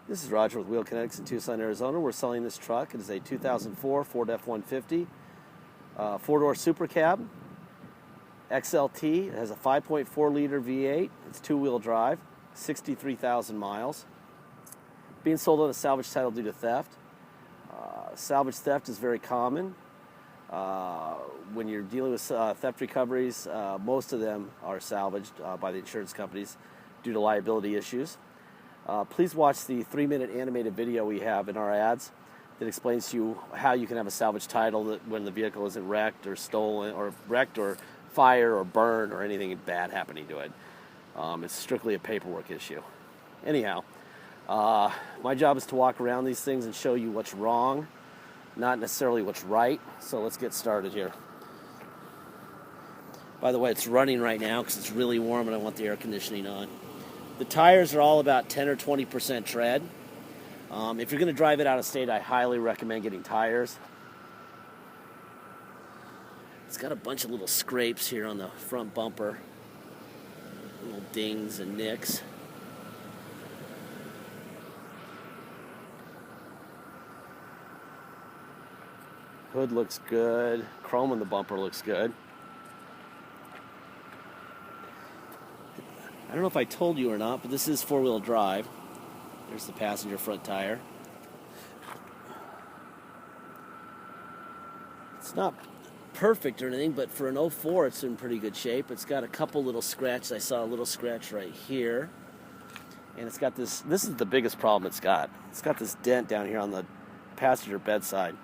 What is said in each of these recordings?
This is Roger with Wheel Kinetics in Tucson, Arizona. We're selling this truck. It is a 2004 Ford F-150 four-door super cab, XLT. It has a 5.4-liter V8. It's two-wheel drive, 63,000 miles. Being sold on a salvage title due to theft. Salvage theft is very common. When you're dealing with theft recoveries, most of them are salvaged by the insurance companies due to liability issues. Please watch the 3-minute animated video we have in our ads that explains to you how you can have a salvage title that when the vehicle isn't wrecked or stolen or wrecked or fire or burn or anything bad happening to it. It's strictly a paperwork issue. Anyhow, my job is to walk around these things and show you what's wrong, not necessarily what's right. So let's get started here. By the way, it's running right now because it's really warm and I want the air conditioning on. The tires are all about 10 or 20% tread. If you're going to drive it out of state, I highly recommend getting tires. It's got a bunch of little scrapes here on the front bumper. Little dings and nicks. Hood looks good. Chrome on the bumper looks good. I don't know if I told you or not, but this is four-wheel drive. There's the passenger front tire. It's not perfect or anything, but for an 04, it's in pretty good shape. It's got a couple little scratches. I saw a little scratch right here. And it's got this is the biggest problem it's got. It's got this dent down here on the passenger bedside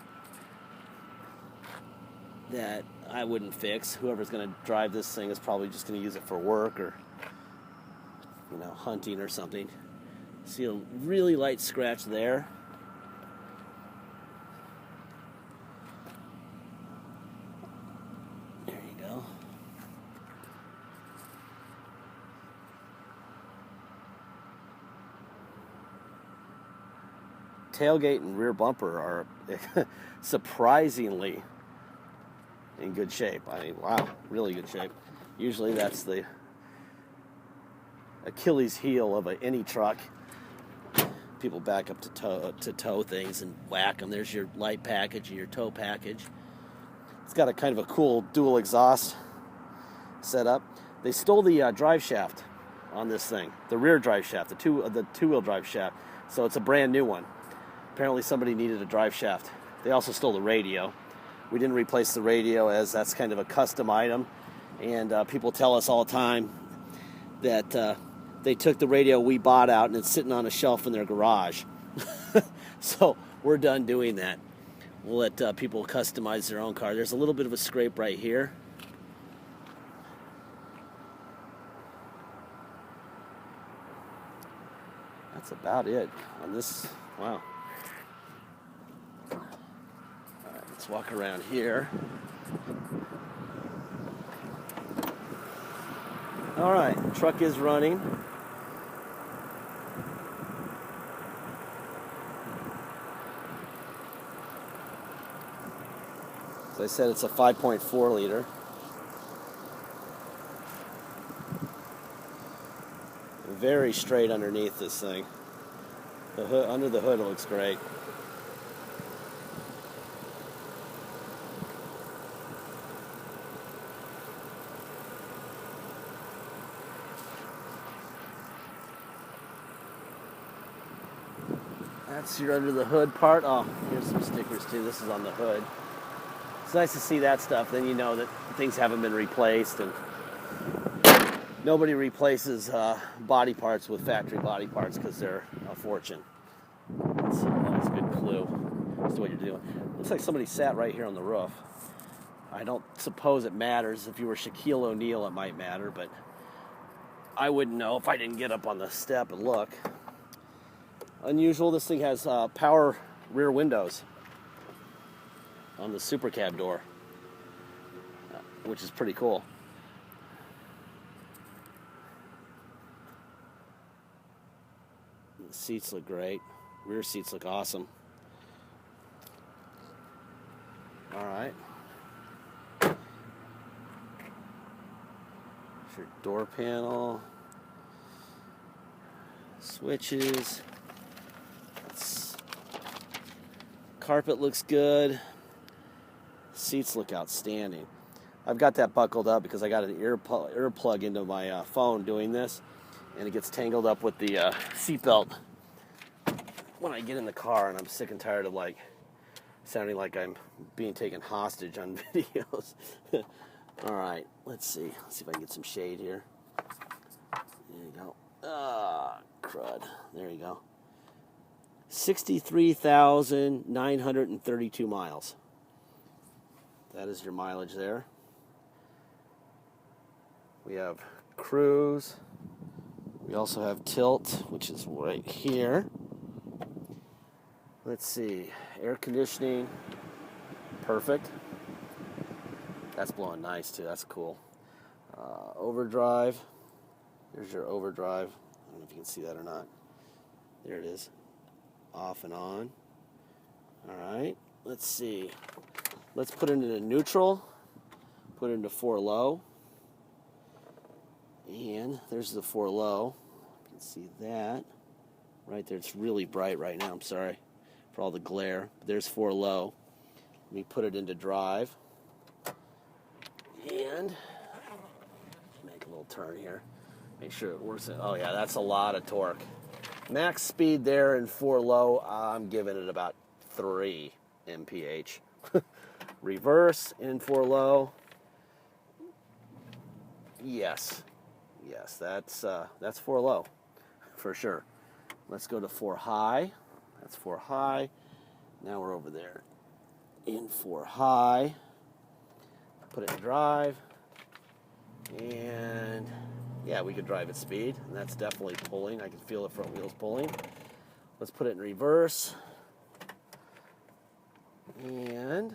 that I wouldn't fix. Whoever's going to drive this thing is probably just going to use it for work or hunting or something. See a really light scratch there. There you go. Tailgate and rear bumper are surprisingly in good shape. I mean, wow, really good shape. Usually that's the Achilles heel of any truck. People back up to tow things and whack them. There's your light package and your tow package. It's got a kind of a cool dual exhaust setup. They stole the drive shaft on this thing, the rear drive shaft, the two-wheel drive shaft. So it's a brand new one. Apparently somebody needed a drive shaft. They also stole the radio. We didn't replace the radio as that's kind of a custom item, and people tell us all the time that they took the radio we bought out and it's sitting on a shelf in their garage. So we're done doing that. We'll let people customize their own car. There's a little bit of a scrape right here. That's about it on this. Wow. All right, let's walk around here. All right, truck is running. As I said, it's a 5.4 liter. Very straight underneath this thing. The hood, under the hood, it looks great. That's your under the hood part. Oh, here's some stickers too. This is on the hood. It's nice to see that stuff. Then you know that things haven't been replaced, and nobody replaces body parts with factory body parts because they're a fortune. That's a good clue as to what you're doing. Looks like somebody sat right here on the roof. I don't suppose it matters. If you were Shaquille O'Neal, it might matter, but I wouldn't know if I didn't get up on the step and look. Unusual, this thing has power rear windows on the super cab door, which is pretty cool. The seats look great. Rear seats look awesome. All right. There's your door panel. Switches. Carpet looks good. Seats look outstanding. I've got that buckled up because I got an earplug into my phone doing this, and it gets tangled up with the seatbelt when I get in the car, and I'm sick and tired of sounding like I'm being taken hostage on videos. All right, let's see if I can get some shade here. There you go. Crud. There you go. 63,932 miles. That is your mileage there. We have cruise. We also have tilt, which is right here. Let's see. Air conditioning. Perfect. That's blowing nice too. That's cool. Overdrive. There's your overdrive. I don't know if you can see that or not. There it is. Off and on. All right. Let's see. Let's put it into neutral. Put it into 4 low. And there's the 4 low. You can see that. Right there. It's really bright right now. I'm sorry for all the glare. There's 4 low. Let me put it into drive. And make a little turn here. Make sure it works. Oh yeah, that's a lot of torque. Max speed there in 4 low, I'm giving it about 3 mph. Reverse in 4 low. Yes, that's 4 low for sure. Let's go to 4 high. That's 4 high. Now we're over there in 4 high. Put it in drive. And yeah, we could drive at speed, and that's definitely pulling. I can feel the front wheels pulling. Let's put it in reverse. And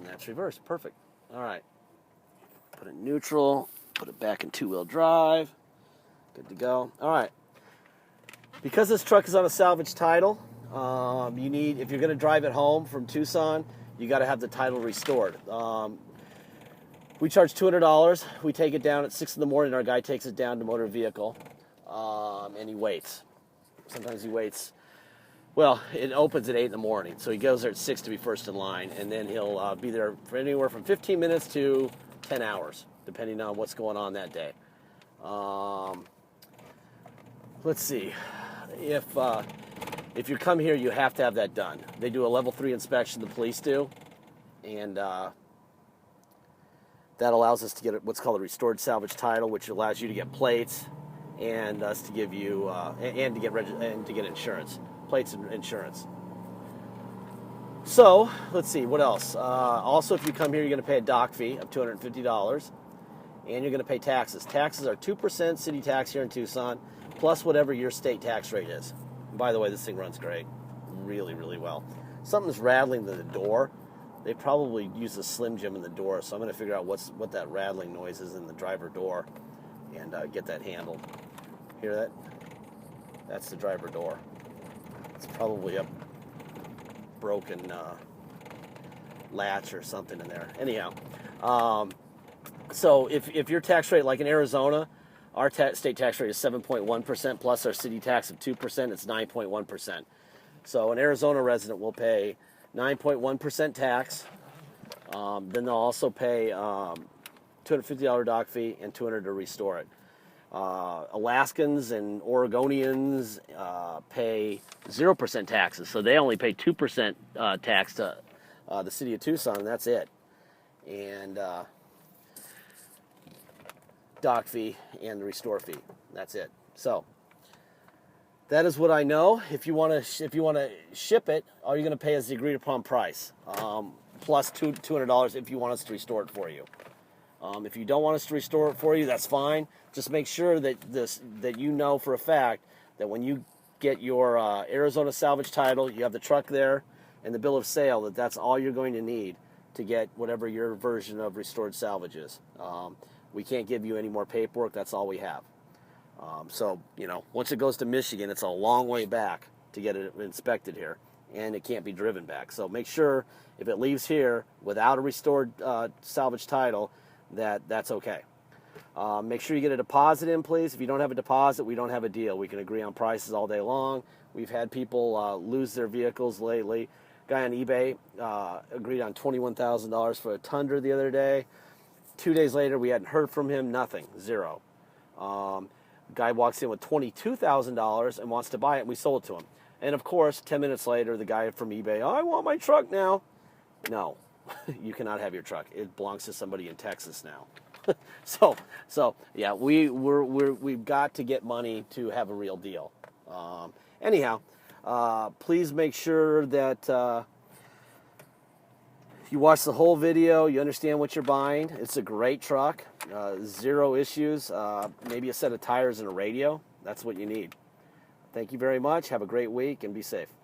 that's reverse. Perfect. All right. Put it in neutral. Put it back in 2-wheel drive. Good to go. All right. Because this truck is on a salvage title, if you're going to drive it home from Tucson, you got to have the title restored. We charge $200. We take it down at 6 in the morning. Our guy takes it down to motor vehicle, and he waits. Sometimes he waits. Well, it opens at 8 in the morning, so he goes there at 6 to be first in line, and then he'll be there for anywhere from 15 minutes to 10 hours, depending on what's going on that day. Let's see. If you come here, you have to have that done. They do a level 3 inspection, the police do, and that allows us to get what's called a restored salvage title, which allows you to get plates and us to give you and to get insurance, plates and insurance. So let's see what else. Also, if you come here, you're going to pay a dock fee of $250, and you're going to pay taxes. Taxes are 2% city tax here in Tucson, plus whatever your state tax rate is. And by the way, this thing runs great, really, really well. Something's rattling in the door. They probably use a Slim Jim in the door, so I'm going to figure out what that rattling noise is in the driver door and get that handled. Hear that? That's the driver door. It's probably a broken latch or something in there. Anyhow, so if your tax rate, like in Arizona, our state tax rate is 7.1% plus our city tax of 2%, it's 9.1%. So an Arizona resident will pay 9.1% tax. Then they'll also pay $250 dock fee and $200 to restore it. Alaskans and Oregonians pay 0% taxes, so they only pay 2% tax to the city of Tucson, and that's it. And dock fee and the restore fee. That's it. So that is what I know. If you want to ship it, all you're going to pay is the agreed upon price, plus $200 if you want us to restore it for you. If you don't want us to restore it for you, that's fine. Just make sure that you know for a fact that when you get your Arizona salvage title, you have the truck there and the bill of sale, that's all you're going to need to get whatever your version of restored salvage is. We can't give you any more paperwork. That's all we have. So, once it goes to Michigan, it's a long way back to get it inspected here, and it can't be driven back. So make sure if it leaves here without a restored salvage title, that's okay. Make sure you get a deposit in, please. If you don't have a deposit, we don't have a deal. We can agree on prices all day long. We've had people lose their vehicles lately. Guy on eBay agreed on $21,000 for a Tundra the other day. 2 days later, we hadn't heard from him. Nothing. Zero. Guy walks in with $22,000 and wants to buy it, and we sold it to him. And of course, 10 minutes later, the guy from eBay, oh, I want my truck now. No, you cannot have your truck. It belongs to somebody in Texas now. So yeah, we've got to get money to have a real deal. Anyhow, please make sure that you watch the whole video. You understand what you're buying. It's a great truck. Zero issues. Maybe a set of tires and a radio. That's what you need. Thank you very much. Have a great week and be safe.